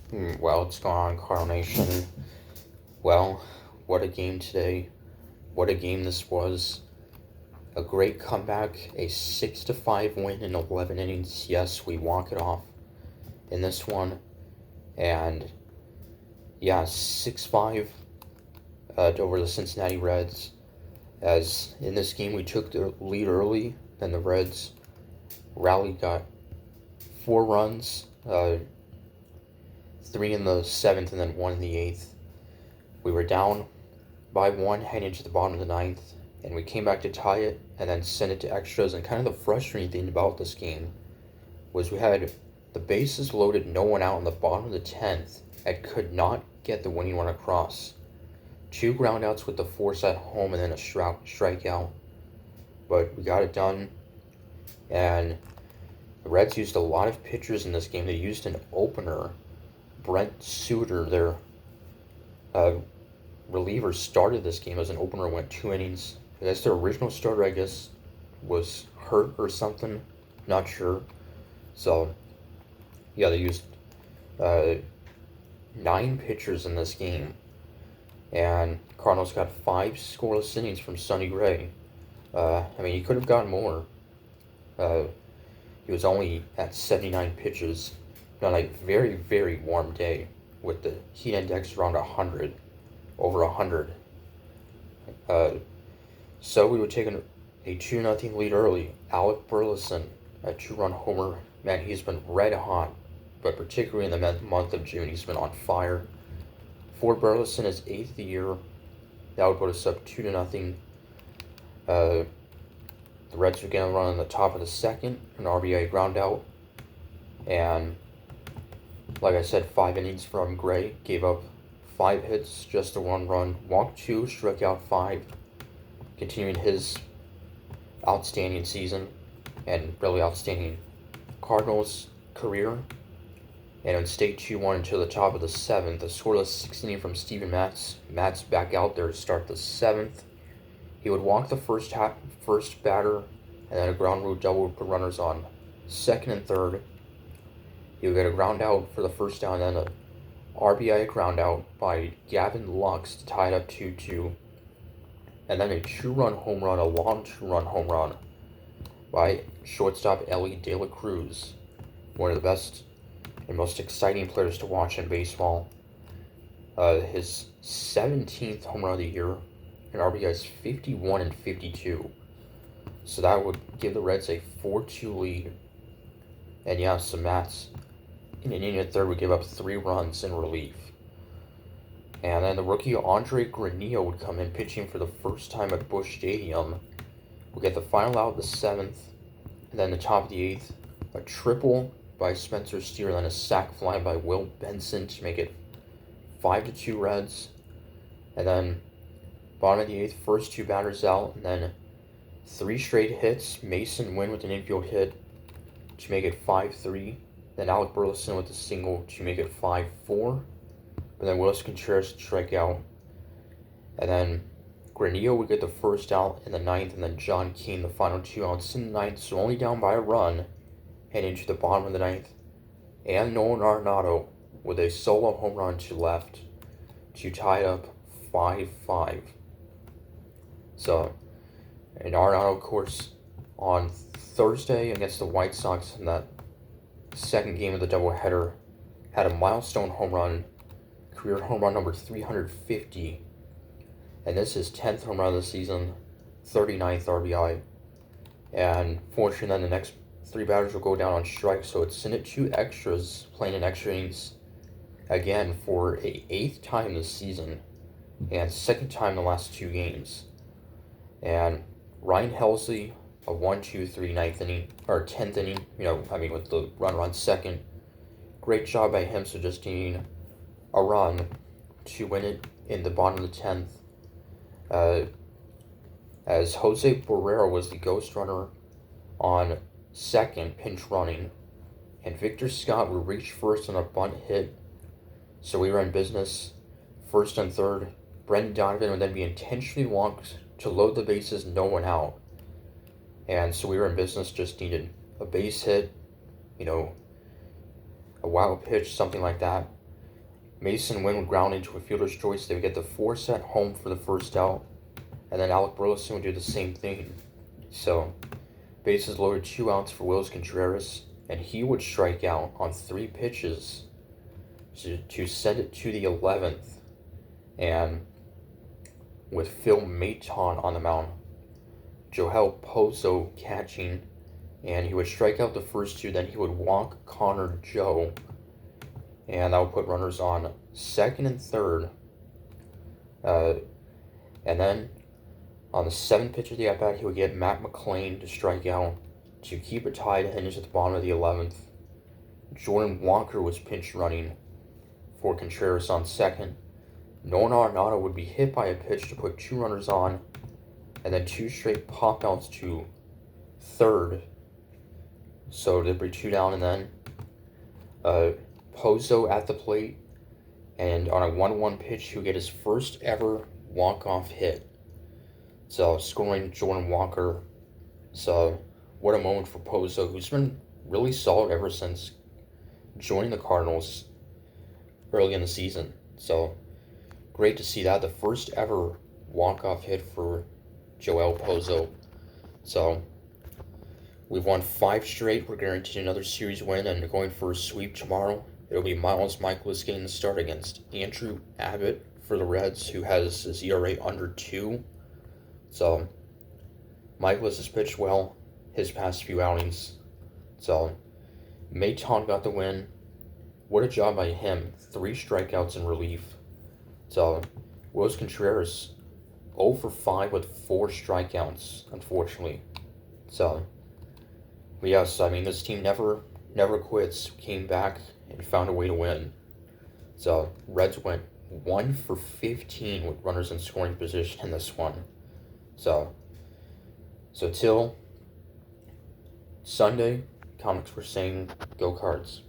Well, what's going on, Cardinal Nation? Well, what a game today. What a game this was. A great comeback, a 6-5 win in 11 innings. Yes, we walk it off in this one. And yeah, 6-5 over the Cincinnati Reds. As in this game, we took the lead early, then the Reds rallied, got 4 runs, 3 in the 7th, and then 1 in the 8th. We were down by 1 heading into the bottom of the 9th, and we came back to tie it and then send it to extras. And kind of the frustrating thing about this game was we had the bases loaded, no one out in the bottom of the 10th, and could not get the winning run across. 2 groundouts with the force at home and then a strikeout. But we got it done, and the Reds used a lot of pitchers in this game. They used an opener. Brent Suter, their reliever, started this game as an opener, went 2 innings. I guess their original starter, was hurt or something. Not sure. So, yeah, they used 9 pitchers in this game. And Cardinals got 5 scoreless innings from Sonny Gray. He could have gotten more. He was only at 79 pitches on a very, very warm day with the heat index around 100, over 100. So we were taking a 2-0 lead early. Alec Burleson, a 2-run homer. Man, he's been red hot, but particularly in the month of June, he's been on fire. For Burleson, his 8th of the year, that would put us up 2-0. The Reds were getting a run on the top of the 2nd, an RBI ground out, and like I said, 5 innings from Gray, gave up 5 hits, just the 1 run, walked 2, struck out 5, continuing his outstanding season and really outstanding Cardinals career. And it would stay 2-1 until the top of the 7th. A scoreless 6th inning from Steven Matz. Matz back out there to start the 7th. He would walk the first batter, and then a ground rule double would put runners on 2nd and 3rd. He would get a ground out for the first down, and then an RBI ground out by Gavin Lux to tie it up 2-2. And then a 2-run home run, a long 2-run home run by shortstop Ellie De La Cruz, one of the best and most exciting players to watch in baseball. His 17th home run of the year, and RBIs 51 and 52. So that would give the Reds a 4-2 lead. And yeah, so Matz in an inning and 3rd would give up 3 runs in relief. And then the rookie Andre Granillo would come in pitching for the first time at Busch Stadium. We'll get the final out of the 7th, and then the top of the 8th, a triple by Spencer Steer, then a sac fly by Will Benson to make it 5-2 Reds. And then bottom of the 8th, first 2 batters out, and then 3 straight hits. Mason Wynn with an infield hit to make it 5-3. Then Alec Burleson with a single to make it 5-4. But then Willis Contreras to strike out. And then Granillo would get the first out in the 9th, and then John Keane the final 2 outs in the 9th, so only down by a run, heading to the bottom of the 9th. And Nolan Arenado with a solo home run to left to tie it up 5-5. So, and Arenado, of course, on Thursday against the White Sox in that second game of the doubleheader, had a milestone home run, career home run number 350. And this is 10th home run of the season, 39th RBI. And fortunately, then the next 3 batters will go down on strike, so it's sent it to extras, playing in extra innings again for a 8th time this season, and 2nd time in the last 2 games. And Ryan Helsley, a 1-2-3 9th inning, or 10th inning, with the runner on 2nd. Great job by him, so just needing a run to win it in the bottom of the 10th. As Jose Barrera was the ghost runner on 2nd, pinch running, and Victor Scott would reach first on a bunt hit, so we were in business. 1st and 3rd, Brendan Donovan would then be intentionally walked to load the bases, no one out. And so we were in business, just needed a base hit, a wild pitch, something like that. Mason Wynn would ground into a fielder's choice. They would get the force at home for the first out. And then Alec Burleson would do the same thing. So, bases loaded, 2 outs for Willis Contreras. And he would strike out on 3 pitches to send it to the 11th. And with Phil Maton on the mound, Joel Pozo catching. And he would strike out the first 2. Then he would walk Connor Joe. And that would put runners on second and third. And then on the 7th pitch of the at-bat, he would get Matt McClain to strike out to keep it tied and into the bottom of the 11th. Jordan Walker was pinch running for Contreras on second. Nolan Arenado would be hit by a pitch to put 2 runners on, and then 2 straight pop-outs to third. So there'd be 2 down, and then Pozo at the plate, and on a 1-1 pitch, he would get his first ever walk-off hit. So scoring Jordan Walker. So what a moment for Pozo, who's been really solid ever since joining the Cardinals early in the season. So great to see that. The first ever walk-off hit for Joel Pozo. So we've won 5 straight. We're guaranteed another series win, and going for a sweep tomorrow. It'll be Miles Michaelis getting the start against Andrew Abbott for the Reds, who has his ERA under 2. So Michaelis has pitched well his past few outings. So Maton got the win. What a job by him. 3 strikeouts in relief. So Willis Contreras 0 for 5 with 4 strikeouts, unfortunately. So, but yes, I mean, this team never quits. Came back and found a way to win. So Reds went 1 for 15 with runners in scoring position in this one. So till Sunday, comics were saying go Cards.